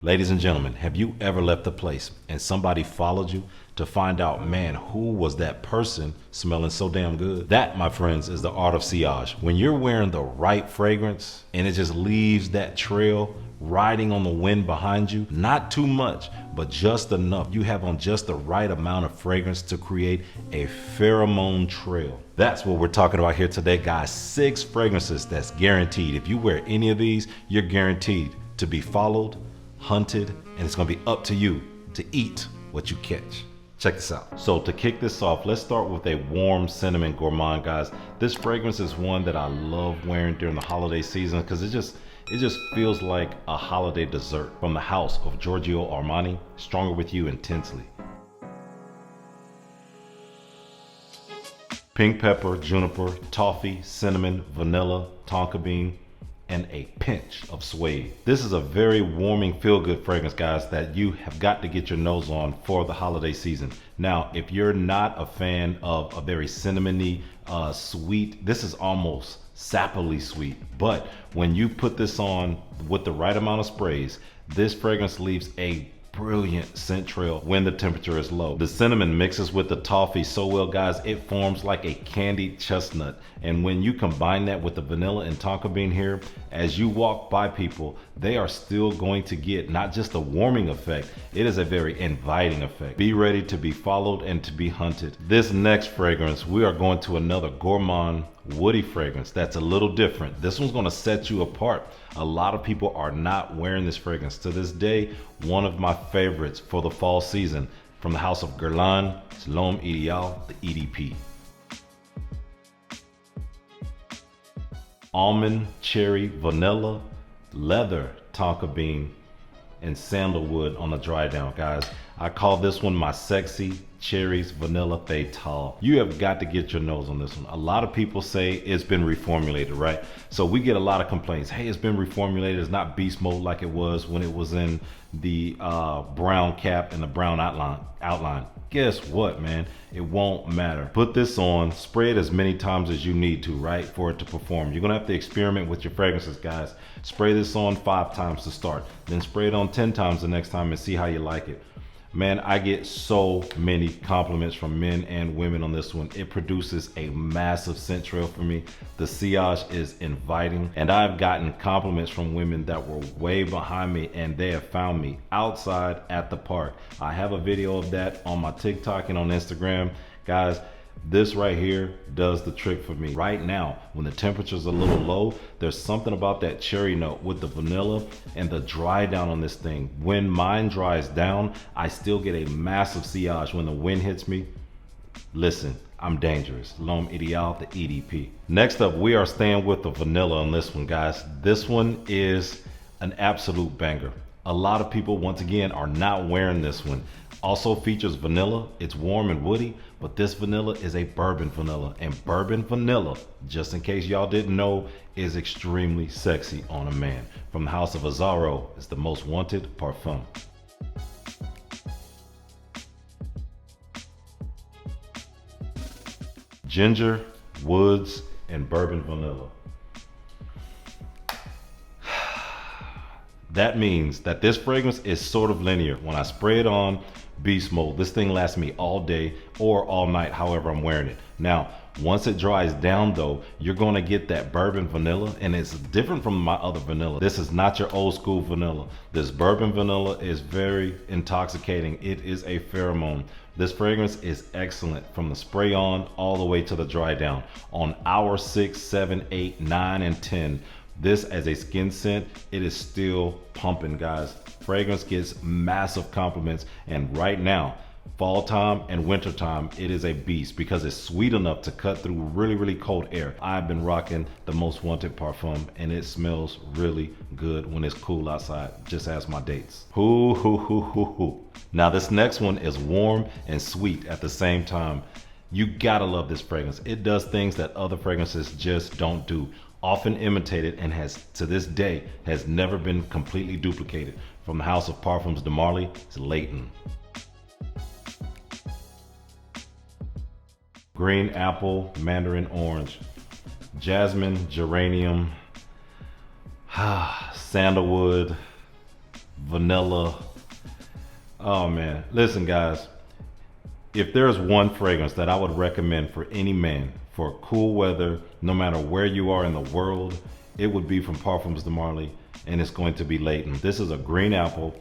Ladies and gentlemen, have you ever left a place and somebody followed you to find out, man, who was that person smelling so damn good? That, my friends, is the art of sillage. When you're wearing the right fragrance and it just leaves that trail riding on the wind behind you, not too much, but just enough. You have on just the right amount of fragrance to create a pheromone trail. That's what we're talking about here today, guys. 6 fragrances that's guaranteed. If you wear any of these, you're guaranteed to be followed, hunted, and it's gonna be up to you to eat what you catch. Check this out. So to kick this off, let's start with a warm cinnamon gourmand, guys. This fragrance is one that I love wearing during the holiday season because it just feels like a holiday dessert from the house of Giorgio Armani, Stronger With You Intensely. Pink pepper, juniper, toffee, cinnamon, vanilla, tonka bean, and a pinch of suede. This is a very warming, feel-good fragrance, guys, that you have got to get your nose on for the holiday season. Now, if you're not a fan of a very cinnamony, sweet, this is almost sappily sweet. But when you put this on with the right amount of sprays, this fragrance leaves a brilliant scent trail when the temperature is low. The cinnamon mixes with the toffee so well, guys, it forms like a candied chestnut. And when you combine that with the vanilla and tonka bean here, as you walk by people, they are still going to get not just a warming effect, it is a very inviting effect. Be ready to be followed and to be hunted. This next fragrance, we are going to another gourmand woody fragrance that's a little different. This one's going to set you apart. A lot of people are not wearing this fragrance. To this day, one of my favorites for the fall season from the house of Guerlain, Edal The EDP. Almond, cherry, vanilla, leather, tonka bean, and sandalwood on the dry down, guys. I call this one my sexy cherries vanilla fatale. You have got to get your nose on this one. A lot of people say it's been reformulated, right? So we get a lot of complaints. Hey, it's been reformulated. It's not beast mode like it was when it was in the brown cap and the brown outline. Guess what, man? It won't matter. Put this on, spray it as many times as you need to, right, for it to perform. You're gonna have to experiment with your fragrances, guys. Spray this on 5 times to start, then spray it on 10 times the next time and see how you like it. Man, I get so many compliments from men and women on this one. It produces a massive scent trail for me. The sillage is inviting, and I've gotten compliments from women that were way behind me and they have found me outside at the park. I have a video of that on my TikTok and on Instagram. Guys, this right here does the trick for me. Right now, when the temperature's a little low, there's something about that cherry note with the vanilla and the dry down on this thing. When mine dries down, I still get a massive sillage when the wind hits me. Listen, I'm dangerous. Lamar Edal The EDP. Next up, we are staying with the vanilla on this one, guys. This one is an absolute banger. A lot of people, once again, are not wearing this one. Also features vanilla. It's warm and woody, but this vanilla is a bourbon vanilla, and bourbon vanilla, just in case y'all didn't know, is extremely sexy on a man. From the house of Azzaro, it's the most wanted parfum. Ginger, woods, and bourbon vanilla. That means that this fragrance is sort of linear. When I spray it on, beast mode. This thing lasts me all day or all night, however I'm wearing it. Now, once it dries down though, you're gonna get that bourbon vanilla, and it's different from my other vanilla. This is not your old school vanilla. This bourbon vanilla is very intoxicating. It is a pheromone. This fragrance is excellent from the spray on all the way to the dry down. On hour 6, 7, 8, 9, and 10, this as a skin scent, it is still pumping, guys. Fragrance gets massive compliments, and right now, fall time and winter time, it is a beast because it's sweet enough to cut through really, really cold air. I've been rocking the most wanted parfum, and it smells really good when it's cool outside, just as my dates. Hoo, hoo, hoo, hoo, hoo. Now this next one is warm and sweet at the same time. You gotta love this fragrance. It does things that other fragrances just don't do. Often imitated and has, to this day, has never been completely duplicated. From the house of parfums Dearle, it's Leighton. Green apple, mandarin orange, jasmine, geranium, sandalwood, vanilla. Oh man, listen guys, if there's one fragrance that I would recommend for any man for cool weather, no matter where you are in the world, it would be from Parfums de Marly, and it's going to be Layton. This is a green apple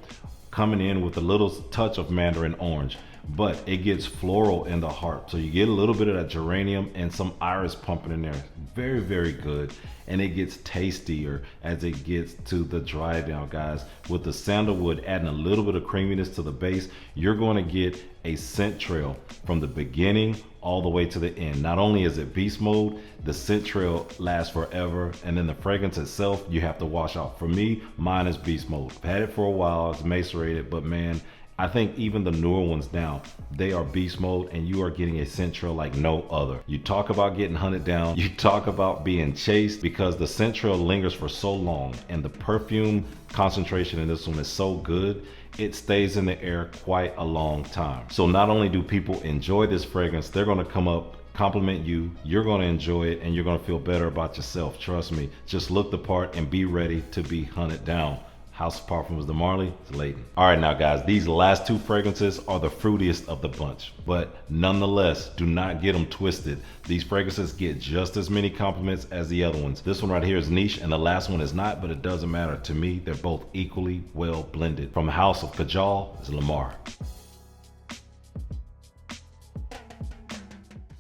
coming in with a little touch of mandarin orange, but it gets floral in the heart. So you get a little bit of that geranium and some iris pumping in there. Very, very good. And it gets tastier as it gets to the dry down, guys. With the sandalwood adding a little bit of creaminess to the base, you're going to get a scent trail from the beginning all the way to the end. Not only is it beast mode, the scent trail lasts forever, and then the fragrance itself you have to wash out. For me, mine is beast mode. I've had it for a while, it's macerated, but man, I think even the newer ones now, they are beast mode, and you are getting a scent trail like no other. You talk about getting hunted down, you talk about being chased, because the scent trail lingers for so long, and the perfume concentration in this one is so good, it stays in the air quite a long time. So not only do people enjoy this fragrance, they're gonna come up, compliment you, you're gonna enjoy it, and you're gonna feel better about yourself. Trust me, just look the part and be ready to be hunted down. House of Parfums de Marly, it's Layton. All right now guys, these last two fragrances are the fruitiest of the bunch, but nonetheless, do not get them twisted. These fragrances get just as many compliments as the other ones. This one right here is niche and the last one is not, but it doesn't matter. To me, they're both equally well blended. From the House of Giorgio is Lamar.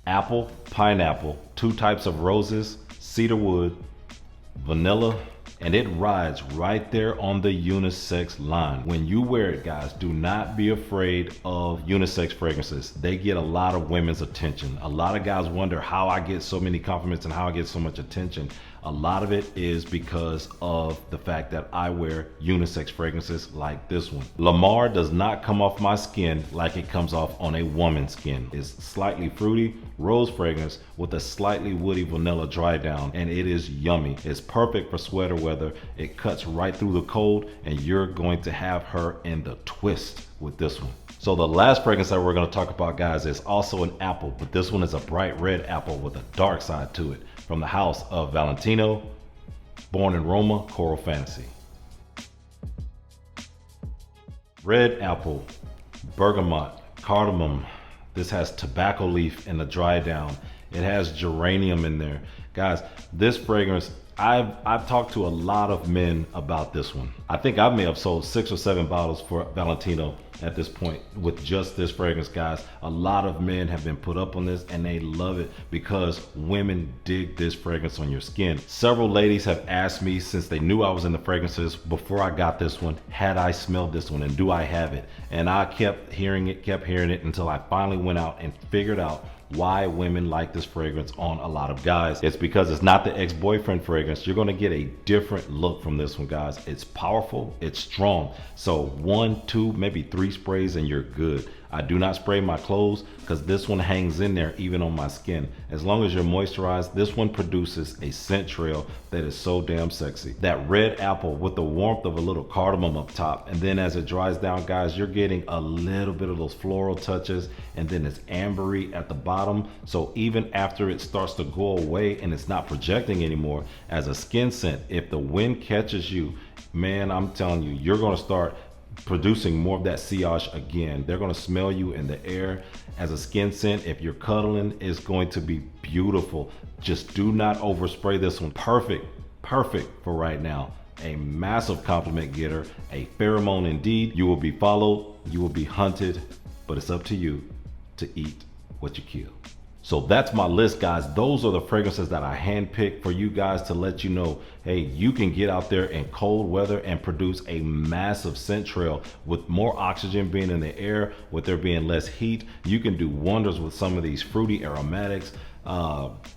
Apple, pineapple, two types of roses, cedar wood, vanilla, and it rides right there on the unisex line. When you wear it, guys, do not be afraid of unisex fragrances. They get a lot of women's attention. A lot of guys wonder how I get so many compliments and how I get so much attention. A lot of it is because of the fact that I wear unisex fragrances like this one. Lamar does not come off my skin like it comes off on a woman's skin. It's slightly fruity, rose fragrance with a slightly woody vanilla dry down, and it is yummy. It's perfect for sweater weather. It cuts right through the cold, and you're going to have her in the twist with this one. So the last fragrance that we're going to talk about, guys, is also an apple, but this one is a bright red apple with a dark side to it. From the house of Valentino, born in Roma, Coral Fantasy. Red apple, bergamot, cardamom. This has tobacco leaf in the dry down. It has geranium in there. Guys, this fragrance, I've talked to a lot of men about this one. I think I may have sold 6 or 7 bottles for Valentino at this point with just this fragrance, guys. A lot of men have been put up on this and they love it because women dig this fragrance on your skin. Several ladies have asked me, since they knew I was in the fragrances before I got this one, had I smelled this one and do I have it? And I kept hearing it until I finally went out and figured out why women like this fragrance on a lot of guys. It's because it's not the ex-boyfriend fragrance. You're gonna get a different look from this one, guys. It's powerful, it's strong. So 1, 2, maybe 3 sprays and you're good. I do not spray my clothes because this one hangs in there even on my skin. As long as you're moisturized, this one produces a scent trail that is so damn sexy. That red apple with the warmth of a little cardamom up top, and then as it dries down, guys, you're getting a little bit of those floral touches, and then it's ambery at the bottom. So even after it starts to go away and it's not projecting anymore as a skin scent, if the wind catches you, man, I'm telling you, you're gonna start producing more of that sillage again. They're going to smell you in the air as a skin scent. If you're cuddling, it's going to be beautiful. Just do not overspray this one. Perfect for right now. A massive compliment getter, a pheromone indeed. You will be followed, you will be hunted, but it's up to you to eat what you kill. So that's my list, guys. Those are the fragrances that I handpicked for you guys to let you know, hey, you can get out there in cold weather and produce a massive scent trail with more oxygen being in the air, with there being less heat. You can do wonders with some of these fruity aromatics.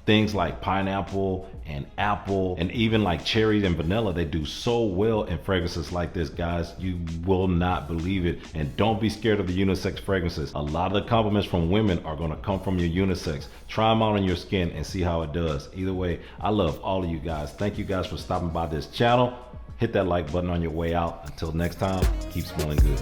Things like pineapple and apple and even like cherry and vanilla, they do so well in fragrances like this, guys. You will not believe it. And don't be scared of the unisex fragrances. A lot of the compliments from women are going to come from your unisex. Try them out on your skin and see how it does. Either way, I love all of you guys. Thank you guys for stopping by this channel. Hit that like button on your way out. Until next time, keep smelling good.